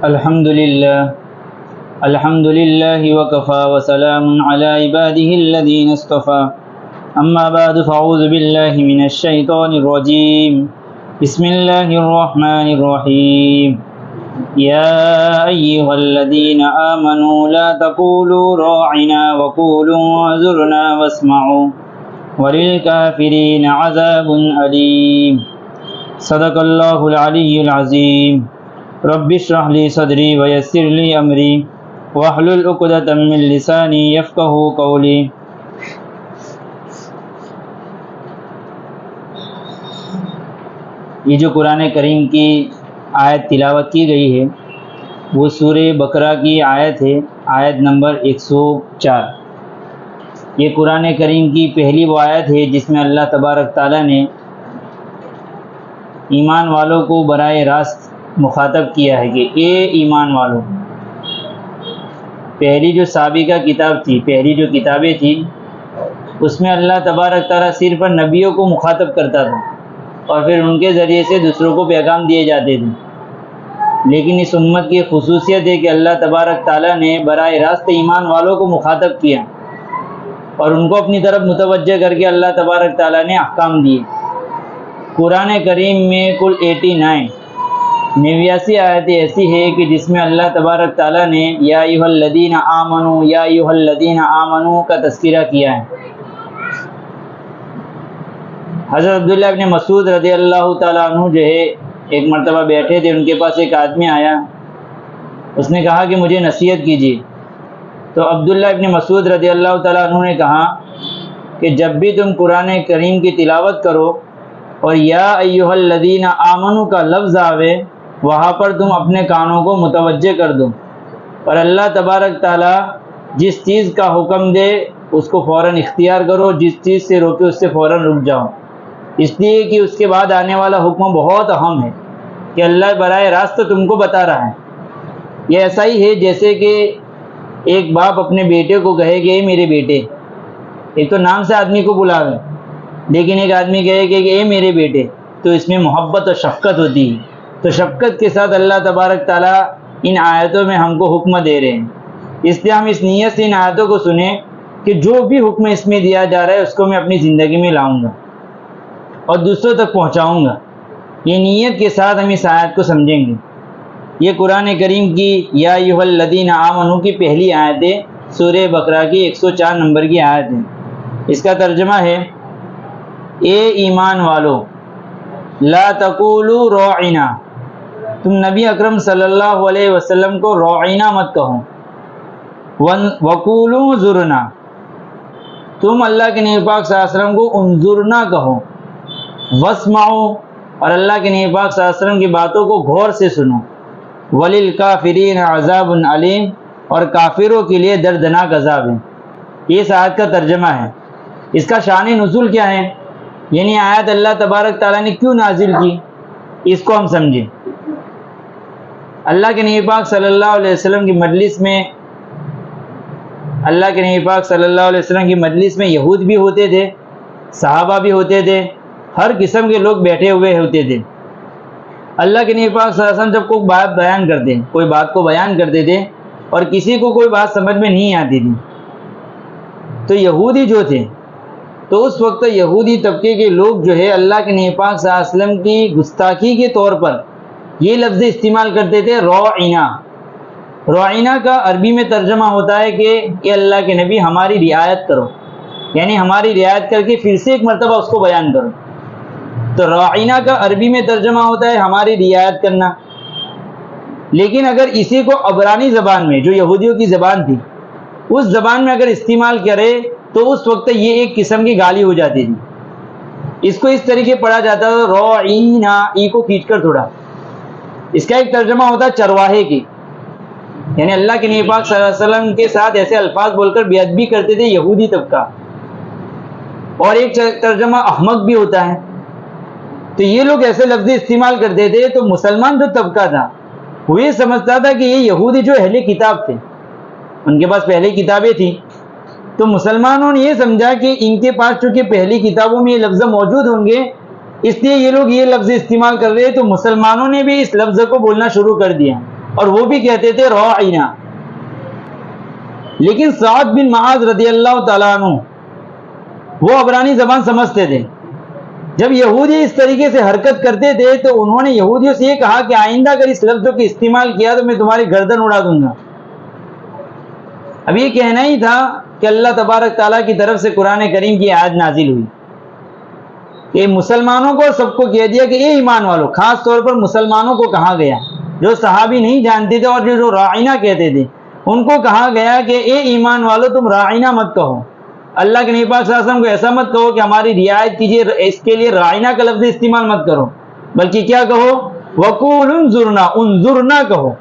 الحمد لله وكفى وسلام على عباده الذين اصطفى أما بعد فأعوذ بالله من الشيطان الرجيم بسم الله الرحمن الرحيم يا أيها الذين آمنوا لا تقولوا راعنا وقولوا انظرنا واسمعوا وللكافرين عذاب أليم صدق الله العلي العظيم رب اشرح لي صدري ويسر لي أمري واحلل عقدة من لساني يفقهوا قولي۔ یہ جو قرآن کریم کی آیت تلاوت کی گئی ہے وہ سورہ بقرہ کی آیت ہے، آیت نمبر 104۔ یہ قرآن کریم کی پہلی وہ آیت ہے جس میں اللہ تبارک تعالیٰ نے ایمان والوں کو براہ راست مخاطب کیا ہے کہ اے ایمان والوں۔ پہلی جو سابقہ کتاب تھی، پہلی جو کتابیں تھیں، اس میں اللہ تبارک تعالیٰ صرف نبیوں کو مخاطب کرتا تھا اور پھر ان کے ذریعے سے دوسروں کو پیغام دیے جاتے تھے، لیکن اس امت کی خصوصیت ہے کہ اللہ تبارک تعالیٰ نے براہ راست ایمان والوں کو مخاطب کیا اور ان کو اپنی طرف متوجہ کر کے اللہ تبارک تعالیٰ نے احکام دیے۔ قرآن کریم میں کل 89 آیتیں ایسی ہے کہ جس میں اللہ تبارک تعالیٰ نے یا ایھا الذین آمنو یا ایھا الذین آمنو کا تذکرہ کیا ہے۔ حضرت عبداللہ ابن مسعود رضی اللہ تعالیٰ عنہ جو ہے ایک مرتبہ بیٹھے تھے، ان کے پاس ایک آدمی آیا، اس نے کہا کہ مجھے نصیحت کیجیے۔ تو عبداللہ ابن مسعود رضی اللہ تعالیٰ عنہ نے کہا کہ جب بھی تم قرآن کریم کی تلاوت کرو اور یا ایھا الذین آمنو کا لفظ آوے، وہاں پر تم اپنے کانوں کو متوجہ کر دو اور اللہ تبارک تعالیٰ جس چیز کا حکم دے اس کو فوراً اختیار کرو، جس چیز سے روکے اس سے فوراً رک جاؤ، اس لیے کہ اس کے بعد آنے والا حکم بہت اہم ہے کہ اللہ براہ راست تم کو بتا رہا ہے۔ یہ ایسا ہی ہے جیسے کہ ایک باپ اپنے بیٹے کو کہے کہ اے میرے بیٹے، ایک تو نام سے آدمی کو بلاوے، لیکن ایک آدمی کہے کہ اے میرے بیٹے، تو اس میں محبت اور شفقت ہوتی ہے۔ تو شفقت کے ساتھ اللہ تبارک تعالیٰ ان آیتوں میں ہم کو حکم دے رہے ہیں، اس لیے ہم اس نیت سے ان آیتوں کو سنیں کہ جو بھی حکم اس میں دیا جا رہا ہے اس کو میں اپنی زندگی میں لاؤں گا اور دوسروں تک پہنچاؤں گا۔ یہ نیت کے ساتھ ہم اس آیت کو سمجھیں گے۔ یہ قرآن کریم کی یا ایھا الذین آمنو کی پہلی آیت ہے، سورہ بقرہ کی 104 نمبر کی آیت ہے۔ اس کا ترجمہ ہے اے ایمان والو لا تقولوا راعنا، تم نبی اکرم صلی اللہ علیہ وسلم کو راعنا مت کہو، وقولوا انظرنا، تم اللہ کے نبی پاک صلی اللہ علیہ وسلم کو انظرنا کہو، واسمعوا، اور اللہ کے نبی پاک صلی اللہ علیہ وسلم کی باتوں کو غور سے سنو، وللکافرین عذاب علیم، اور کافروں کے لیے دردناک عذاب ہے۔ یہ اس آیت کا ترجمہ ہے۔ اس کا شان نزول کیا ہے، یعنی آیت اللہ تبارک تعالیٰ نے کیوں نازل کی، اس کو ہم سمجھیں۔ اللہ کے نبی پاک صلی اللہ علیہ وسلم کی مجلس میں یہود بھی ہوتے تھے، صحابہ بھی ہوتے تھے، ہر قسم کے لوگ بیٹھے ہوئے ہوتے تھے۔ اللہ کے نبی پاک صلی اللہ علیہ وسلم جب کوئی بات کو بیان کرتے تھے اور کسی کو کوئی بات سمجھ میں نہیں آتی تھی تو یہودی جو تھے، تو اس وقت یہودی طبقے کے لوگ جو ہے اللہ کے نبی پاک صلی اللہ علیہ وسلم کی گستاخی کے طور پر یہ لفظ استعمال کرتے تھے راعنا۔ راعنا کا عربی میں ترجمہ ہوتا ہے کہ اے اللہ کے نبی ہماری رعایت کرو، یعنی ہماری رعایت کر کے پھر سے ایک مرتبہ اس کو بیان کرو۔ تو راعنا کا عربی میں ترجمہ ہوتا ہے ہماری رعایت کرنا، لیکن اگر اسی کو عبرانی زبان میں جو یہودیوں کی زبان تھی اس زبان میں اگر استعمال کرے تو اس وقت یہ ایک قسم کی گالی ہو جاتی تھی۔ اس کو اس طریقے پڑھا جاتا ہے راعنا، ای کو کھینچ کر تھوڑا، اس کا ایک ترجمہ ہوتا ہے چرواہے کی، یعنی اللہ کے نبی پاک صلی اللہ علیہ وسلم کے ساتھ ایسے الفاظ بول کر بے ادبی کرتے تھے یہودی طبقہ۔ اور ایک ترجمہ احمق بھی ہوتا ہے۔ تو یہ لوگ ایسے لفظ استعمال کرتے تھے تو مسلمان جو طبقہ تھا وہ یہ سمجھتا تھا کہ یہ یہودی جو اہل کتاب تھے، ان کے پاس پہلے کتابیں تھیں، تو مسلمانوں نے یہ سمجھا کہ ان کے پاس چونکہ پہلی کتابوں میں یہ لفظ موجود ہوں گے اس لیے یہ لوگ یہ لفظ استعمال کر رہے ہیں، تو مسلمانوں نے بھی اس لفظ کو بولنا شروع کر دیا اور وہ بھی کہتے تھے راعینا. لیکن سعد بن معاذ رضی اللہ تعالیٰ عنہ وہ عبرانی زبان سمجھتے تھے. جب یہودی اس طریقے سے حرکت کرتے تھے تو انہوں نے یہودیوں سے یہ کہا کہ آئندہ اگر اس لفظ کو استعمال کیا تو میں تمہاری گردن اڑا دوں گا. اب یہ کہنا ہی تھا کہ اللہ تبارک تعالیٰ کی طرف سے قرآن کریم کی آیت نازل ہوئی کہ مسلمانوں کو سب کو کہہ دیا کہ اے ایمان والو. خاص طور پر مسلمانوں کو کہا گیا جو صحابی نہیں جانتے تھے اور جو راعینا کہتے تھے ان کو کہا گیا کہ اے ایمان والو تم راعینا مت کہو. اللہ کے نبی پاک صلی اللہ علیہ وسلم کو ایسا مت کہو کہ ہماری رعایت کیجیے, اس کے لیے راعینا کا لفظ استعمال مت کرو, بلکہ کیا کہو وقول انظرنا, انظرنا کہو.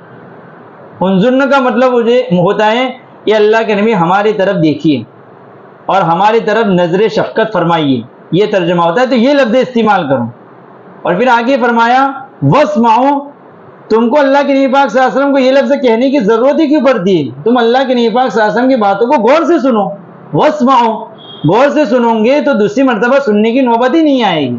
انظرنا کا مطلب ہوتا ہے کہ اللہ کے نبی ہماری طرف دیکھیے اور ہماری طرف نظر شفقت فرمائیے, یہ ترجمہ ہوتا ہے. تو یہ لفظ استعمال کرو. اور پھر آگے فرمایا واسمعوا, تم کو اللہ کے نبی پاک صلی اللہ علیہ وسلم کو یہ لفظ کہنے کی ضرورت ہی کیوں پڑتی ہے؟ تم اللہ کے نبی پاک صلی اللہ علیہ وسلم کی باتوں کو غور سے سنو. واسمعوا, غور سے سنو گے تو دوسری مرتبہ سننے کی نوبت ہی نہیں آئے گی.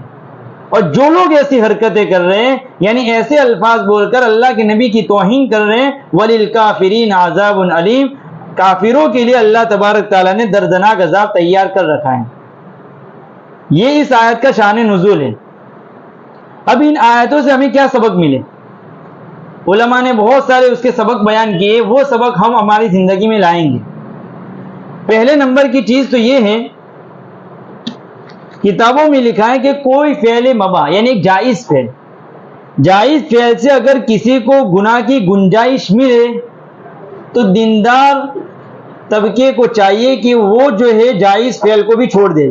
اور جو لوگ ایسی حرکتیں کر رہے ہیں یعنی ایسے الفاظ بول کر اللہ کے نبی کی توہین کر رہے ہیں, وَلِلْكَافِرِينَ عَذَابٌ عَلِيمٌ, کافروں کے لیے اللہ تبارک تعالیٰ نے دردناک عذاب تیار کر رکھا ہے. یہ اس آیت کا شان نزول ہے. اب ان آیتوں سے ہمیں کیا سبق ملے؟ علماء نے بہت سارے اس کے سبق بیان کیے, وہ سبق ہم ہماری زندگی میں لائیں گے. پہلے نمبر کی چیز تو یہ ہے, کتابوں میں لکھا ہے کہ کوئی فعل مباح یعنی ایک جائز فعل, جائز فعل سے اگر کسی کو گناہ کی گنجائش ملے تو دیندار طبقے کو چاہیے کہ وہ جو ہے جائز فعل کو بھی چھوڑ دے.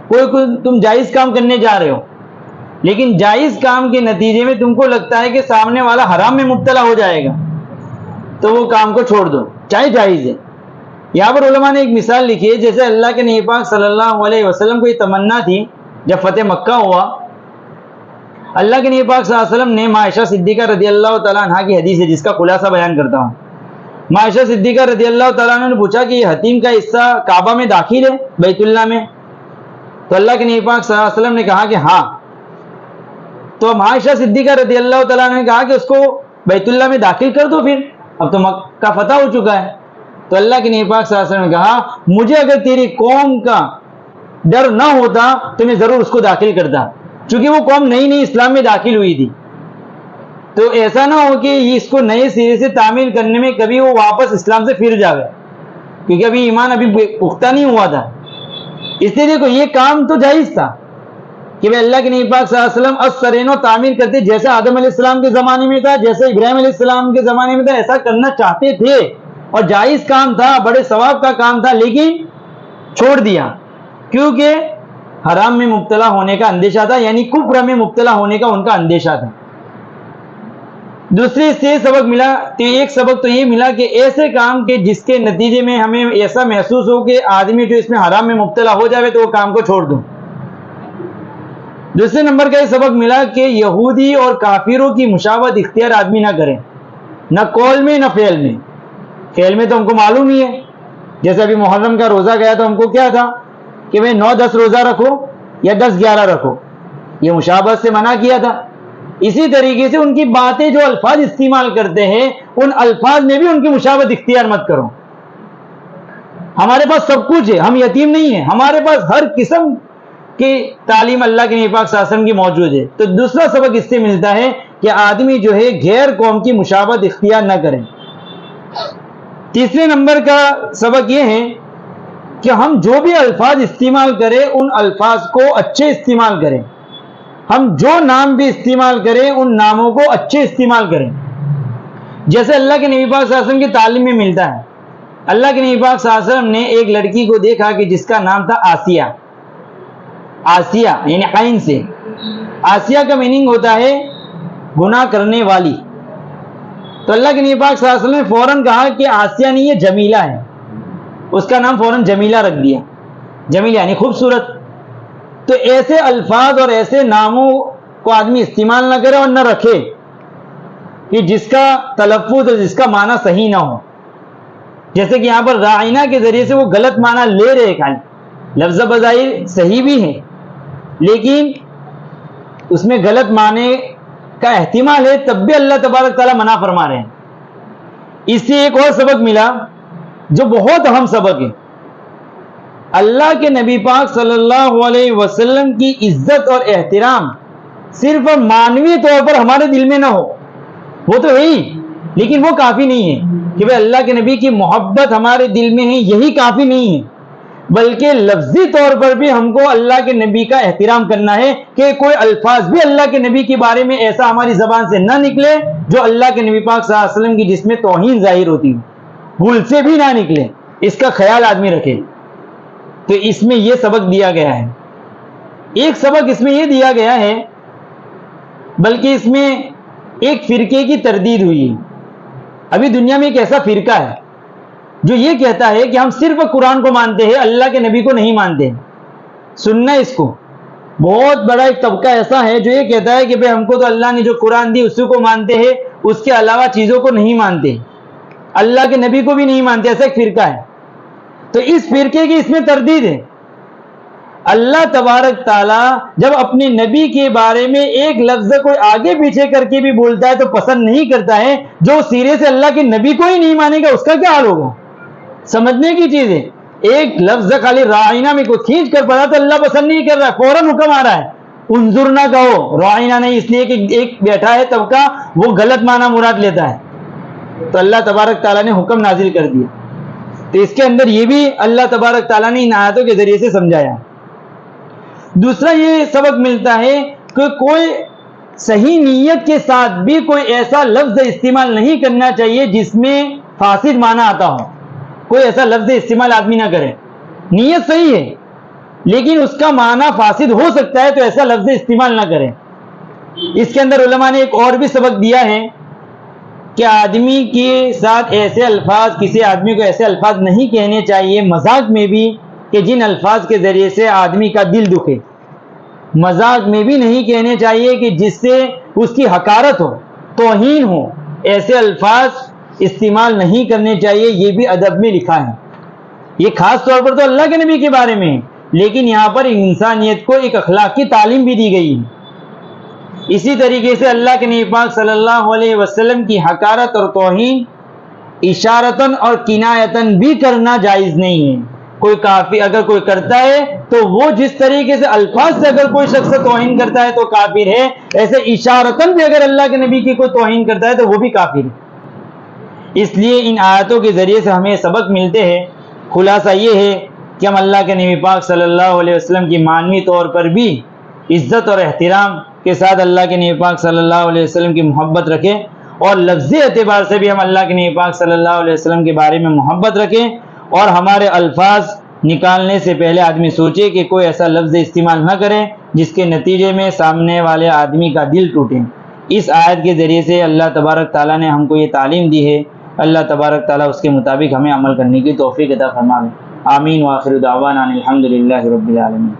کوئی تم جائز کام کرنے جا رہے ہو لیکن جائز کام کے نتیجے میں تم کو لگتا ہے کہ سامنے والا حرام میں مبتلا ہو جائے گا تو وہ کام کو چھوڑ دو, چاہے جائز ہے. یہاں پر علماء نے ایک مثال لکھی ہے, جیسے اللہ کے نبی پاک صلی اللہ علیہ وسلم کو یہ تمنا تھی جب فتح مکہ ہوا, اللہ کے نبی پاک صلی اللہ علیہ وسلم نے عائشہ صدیقہ رضی اللہ تعالیٰ عنہ کی حدیث ہے جس کا خلاصہ بیان کرتا ہوں. عائشہ صدیقہ رضی اللہ تعالیٰ عنہ نے پوچھا کہ یہ حتیم کا حصہ کعبہ میں داخل ہے, بیت اللہ میں؟ تو اللہ کے نبی پاک صلی اللہ علیہ وسلم نے کہا کہ ہاں. تو عائشہ صدیقہ رضی اللہ تعالیٰ عنہ نے کہا کہ اس کو بیت اللہ میں داخل کر دو, پھر اب تو مکہ فتح ہو چکا ہے. تو اللہ کے نبی پاک صلی اللہ علیہ وسلم نے کہا مجھے اگر تیری قوم کا ڈر نہ ہوتا تو میں ضرور اس کو داخل کرتا, چونکہ وہ قوم نئی نئی اسلام میں داخل ہوئی تھی. تو ایسا نہ ہو کہ اس کو نئے سرے سے تعمیل کرنے میں کبھی وہ واپس اسلام سے پھر جائے, کیونکہ ابھی ایمان ابھی پختہ نہیں ہوا تھا. اس لیے دیکھو یہ کام تو جائز تھا کہ بھائی اللہ کے نبی پاک صلی اللہ علیہ وسلم السرینو تعمیر کرتے, جیسے آدم علیہ السلام کے زمانے میں تھا, جیسے ابراہیم علیہ السلام کے زمانے میں تھا, ایسا کرنا چاہتے تھے اور جائز کام تھا, بڑے ثواب کا کام تھا, لیکن چھوڑ دیا کیونکہ حرام میں مبتلا ہونے کا اندیشہ تھا, یعنی کفر میں مبتلا ہونے کا ان کا اندیشہ تھا. دوسرے سے سبق ملا, تو ایک سبق تو یہ ملا کہ ایسے کام کے جس کے نتیجے میں ہمیں ایسا محسوس ہو کہ آدمی جو اس میں حرام میں مبتلا ہو جائے تو وہ کام کو چھوڑ دو. دوسرے نمبر کا یہ سبق ملا کہ یہودی اور کافروں کی مشابہت اختیار آدمی نہ کرے, نہ قول میں نہ فعل میں. فعل میں تو ہم کو معلوم ہی ہے, جیسے ابھی محرم کا روزہ گیا تو ہم کو کیا تھا کہ بھائی 9-10 روزہ رکھو یا 10-11 رکھو, یہ مشابہت سے منع کیا تھا. اسی طریقے سے ان کی باتیں جو الفاظ استعمال کرتے ہیں ان الفاظ میں بھی ان کی مشابہت اختیار مت کرو. ہمارے پاس سب کچھ ہے, ہم یتیم نہیں ہیں, ہمارے پاس ہر قسم کی تعلیم اللہ کے نبی پاک صلی اللہ علیہ وسلم کی موجود ہے. تو دوسرا سبق اس سے ملتا ہے کہ آدمی جو ہے غیر قوم کی مشابہت اختیار نہ کرے. تیسرے نمبر کا سبق یہ ہے کہ ہم جو بھی الفاظ استعمال کریں ان الفاظ کو اچھے استعمال کریں. ہم جو نام بھی استعمال کریں ان ناموں کو اچھے استعمال کریں. جیسے اللہ کے نبی پاک صلی اللہ علیہ وسلم کی تعلیم میں ملتا ہے, اللہ کے نبی پاک صلی اللہ علیہ وسلم نے ایک لڑکی کو دیکھا کہ جس کا نام تھا آسیہ. آسیہ یعنی عین سے, آسیہ کا میننگ ہوتا ہے گناہ کرنے والی. تو اللہ کے نبی پاک صلی اللہ علیہ وسلم نے فوراً کہا کہ آسیہ نہیں یہ جمیلہ ہے, اس کا نام فوراً جمیلہ رکھ دیا. جمیلہ یعنی خوبصورت. تو ایسے الفاظ اور ایسے ناموں کو آدمی استعمال نہ کرے اور نہ رکھے کہ جس کا تلفظ اور جس کا معنی صحیح نہ ہو. جیسے کہ یہاں پر راعینہ کے ذریعے سے وہ غلط معنی لے رہے ہیں, لفظ بظاہر صحیح بھی ہے لیکن اس میں غلط معنی کا احتمال ہے تب بھی اللہ تبارک تعالیٰ منع فرما رہے ہیں. اس سے ایک اور سبق ملا جو بہت اہم سبق ہے. اللہ کے نبی پاک صلی اللہ علیہ وسلم کی عزت اور احترام صرف معنوی طور پر ہمارے دل میں نہ ہو، وہ تو ہے ہی، لیکن وہ کافی نہیں ہے کہ بھئی اللہ کے نبی کی محبت ہمارے دل میں ہے، یہی کافی نہیں ہے، بلکہ لفظی طور پر بھی ہم کو اللہ کے نبی کا احترام کرنا ہے کہ کوئی الفاظ بھی اللہ کے نبی کے بارے میں ایسا ہماری زبان سے نہ نکلے جو اللہ کے نبی پاک صلی اللہ علیہ وسلم کی جس میں توہین ظاہر ہوتی ہے، بھول سے بھی نہ نکلے، اس کا خیال آدمی رکھے. تو اس میں یہ سبق دیا گیا ہے. ایک سبق اس میں یہ دیا گیا ہے، بلکہ اس میں ایک فرقے کی تردید ہوئی ہے. ابھی دنیا میں ایک ایسا فرقہ ہے جو یہ کہتا ہے کہ ہم صرف قرآن کو مانتے ہیں، اللہ کے نبی کو نہیں مانتے. سننا اس کو، بہت بڑا ایک طبقہ ایسا ہے جو یہ کہتا ہے کہ بھئی ہم کو تو اللہ نے جو قرآن دی اسی کو مانتے ہیں، اس کے علاوہ چیزوں کو نہیں مانتے، اللہ کے نبی کو بھی نہیں مانتے. ایسا ایک فرقہ ہے. تو اس فرقے کی اس میں تردید ہے. اللہ تبارک تعالیٰ جب اپنے نبی کے بارے میں ایک لفظ کوئی آگے پیچھے کر کے بھی بولتا ہے تو پسند نہیں کرتا ہے. جو سیرے سے اللہ کے نبی کو ہی نہیں مانے گا اس کا کیا حال ہوگا؟ سمجھنے کی چیز ہے. ایک لفظ خالی رائنا میں کوئی کھینچ کر پڑا تو اللہ پسند نہیں کر رہا ہے، فوراً حکم آ رہا ہے انظر نہ کہو، رائنا نہیں، اس لیے کہ ایک بیٹھا ہے طبقہ وہ غلط معنی مراد لیتا ہے. تو اللہ تبارک تعالیٰ نے حکم نازل کر دیا. تو اس کے اندر یہ بھی اللہ تبارک تعالیٰ نے ان آیاتوں کے ذریعے سے سمجھایا. دوسرا یہ سبق ملتا ہے کہ کوئی صحیح نیت کے ساتھ بھی کوئی ایسا لفظ استعمال نہیں کرنا چاہیے جس میں فاسد معنی آتا ہو. کوئی ایسا لفظ استعمال آدمی نہ کرے. نیت صحیح ہے لیکن اس کا معنی فاسد ہو سکتا ہے تو ایسا لفظ استعمال نہ کرے. اس کے اندر علماء نے ایک اور بھی سبق دیا ہے کہ آدمی کے ساتھ ایسے الفاظ، کسی آدمی کو ایسے الفاظ نہیں کہنے چاہیے مذاق میں بھی کہ جن الفاظ کے ذریعے سے آدمی کا دل دکھے. مذاق میں بھی نہیں کہنے چاہیے کہ جس سے اس کی حقارت ہو، توہین ہو. ایسے الفاظ استعمال نہیں کرنے چاہیے. یہ بھی ادب میں لکھا ہے. یہ خاص طور پر تو اللہ کے نبی کے بارے میں ہے، لیکن یہاں پر انسانیت کو ایک اخلاق کی تعلیم بھی دی گئی ہے. اسی طریقے سے اللہ کے نبی پاک صلی اللہ علیہ وسلم کی حقارت اور توہین اشارتاً اور کنایتاً بھی کرنا جائز نہیں ہے. کوئی کافی اگر کوئی کرتا ہے تو وہ جس طریقے سے الفاظ سے اگر کوئی شخص توہین کرتا ہے تو کافر ہے، ایسے اشارتاً بھی اگر اللہ کے نبی کی کوئی توہین کرتا ہے تو وہ بھی کافر ہے. اس لیے ان آیاتوں کے ذریعے سے ہمیں سبق ملتے ہیں. خلاصہ یہ ہے کہ ہم اللہ کے نبی پاک صلی اللہ علیہ وسلم کی معنوی طور پر بھی عزت اور احترام کے ساتھ اللہ کے نبی پاک صلی اللہ علیہ وسلم کی محبت رکھیں، اور لفظی اعتبار سے بھی ہم اللہ کے نبی پاک صلی اللہ علیہ وسلم کے بارے میں محبت رکھیں. اور ہمارے الفاظ نکالنے سے پہلے آدمی سوچے کہ کوئی ایسا لفظ استعمال نہ کرے جس کے نتیجے میں سامنے والے آدمی کا دل ٹوٹے. اس آیت کے ذریعے سے اللہ تبارک تعالیٰ نے ہم کو یہ تعلیم دی ہے. اللہ تبارک تعالیٰ اس کے مطابق ہمیں عمل کرنے کی توفیق عطا فرمائے. آمین. وآخر دعوانا الحمد للہ رب العالمین.